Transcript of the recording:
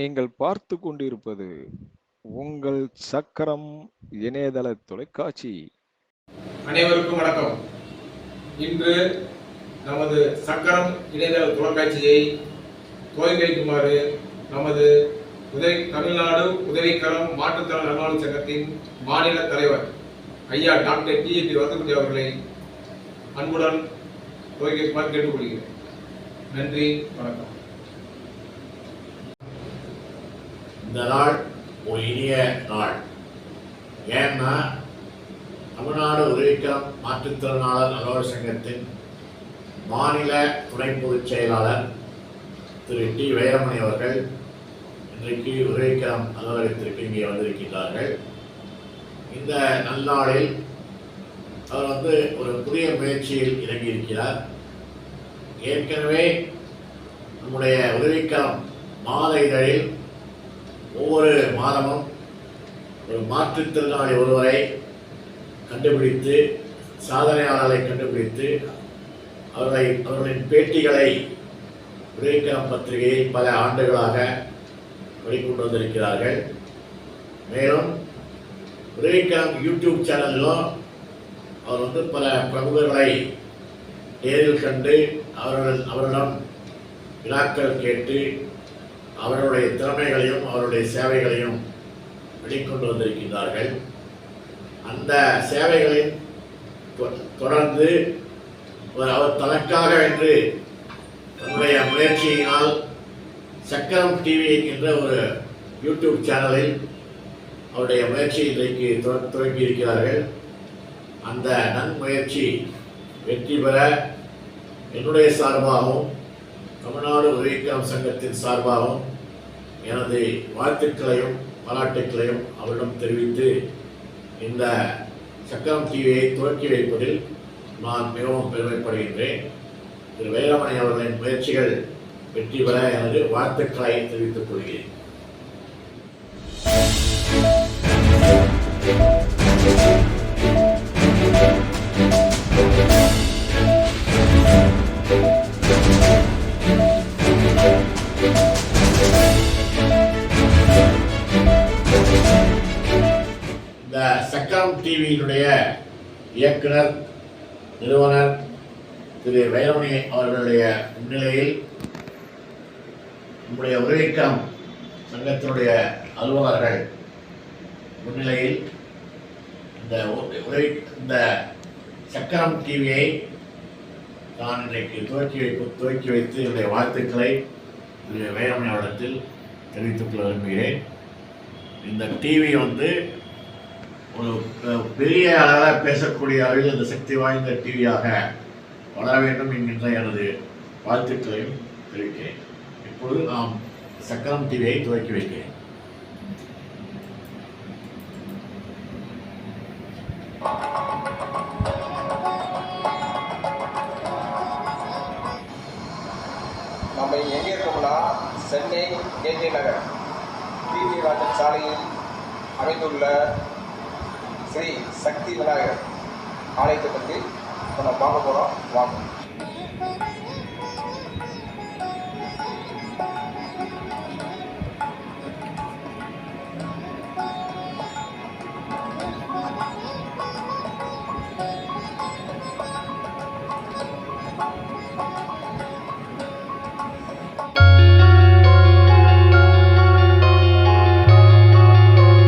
நீங்கள் பார்த்து கொண்டிருப்பது உங்கள் சக்கரம் இணையதள தொலைக்காட்சி. அனைவருக்கும் வணக்கம். இன்று நமது சக்கரம் இணையதள தொலைக்காட்சியை துவங்கி வைக்குமாறு நமது தமிழ்நாடு உதவிக்கரம் மாற்றுத்திறன் நல்வாழ்வு சங்கத்தின் மாநில தலைவர் ஐயா டாக்டர் டிஏபி வரதகுடி அவர்களை அன்புடன் துவங்கி வைக்குமாறு கேட்டுக்கொள்கிறேன். நன்றி, வணக்கம். இந்த நாள் ஒரு இனிய நாள். ஏன்னா தமிழ்நாடு உதவிக்கரம் மாற்றுத்திறனாளர் நலவாழ்வு சங்கத்தின் மாநில துணை பொதுச் செயலாளர் திரு டி வைரமணி அவர்கள் இன்றைக்கு உதவிக்கரம் அலுவலகத்திற்கு இங்கே வந்திருக்கின்றார்கள். இந்த நல்நாளில் அவர் ஒரு புதிய முயற்சியில் இறங்கியிருக்கிறார். ஏற்கனவே நம்முடைய உதவிக்கரம் மாத இதழில் ஒவ்வொரு மாதமும் ஒரு மாற்றுத்திறனாளி ஒருவரை கண்டுபிடித்து, சாதனையாளரை கண்டுபிடித்து அவர்களின் பேட்டிகளை உதவிக்கரம் பத்திரிகையில் பல ஆண்டுகளாக வெளிக்கொண்டு வந்திருக்கிறார்கள். மேலும் உதவிக்கரம் யூடியூப் சேனலிலும் அவர் பல பிரமுகர்களை நேரில் கண்டு அவரிடம் வினாக்கள் கேட்டு அவருடைய திறமைகளையும் அவருடைய சேவைகளையும் வெளிக்கொண்டு வந்திருக்கின்றார்கள். அந்த சேவைகளின் தொடர்ந்து அவர் தனக்காக என்று தன்னுடைய முயற்சியினால் சக்கரம் டிவி என்கின்ற ஒரு யூடியூப் சேனலில் அவருடைய முயற்சி இன்றைக்கு துவங்கி இருக்கிறார்கள். அந்த நன்முயற்சி வெற்றி பெற என்னுடைய சார்பாகவும் தமிழ்நாடு உதவிக்கரம் சங்கத்தின் சார்பாகவும் எனது வாழ்த்துக்களையும் பாராட்டுக்களையும் அவரிடம் தெரிவித்து இந்த சக்கரம் டிவியை துவக்கி வைப்பதில் நான் மிகவும் பெருமைப்படுகின்றேன். திரு வைரமணி அவர்களின் முயற்சிகள் வெற்றி பெற எனது வாழ்த்துக்களை தெரிவித்துக் கொள்கிறேன். இந்த சக்கரம் டிவியினுடைய இயக்குனர் நிறுவனர் திரு வைரமணி அவர்களுடைய முன்னிலையில் நம்முடைய உதவிக்கரம் சங்கத்தினுடைய அலுவலர்கள் முன்னிலையில் இந்த சக்கரம் டிவியை நான் இன்றைக்கு துவக்கி வைத்து என்னுடைய வாழ்த்துக்களை திரு வைரமணி அவரிடத்தில் தெரிவித்துக் கொள்ள விரும்புகிறேன். இந்த டிவி ஒரு பெரிய அளவில் பேசக்கூடிய அளவில் இந்த சக்தி வாய்ந்த டிவியாக வளர வேண்டும் என்கின்ற எனது வாழ்த்துக்களையும் தெரிவிக்கிறேன். இப்பொழுது நாம் சக்கரம் டிவியை துவக்கி வைக்கிறேன். நம்ம எங்கே இருக்கோம்னா சென்னை கேகே நகர் டிவி ராஜன் சாலையில் அமைந்துள்ள ஸ்ரீ சக்தி விநாயகர் ஆலயத்தை பற்றி நம்ம பார்க்க போகிறோம். வாங்க.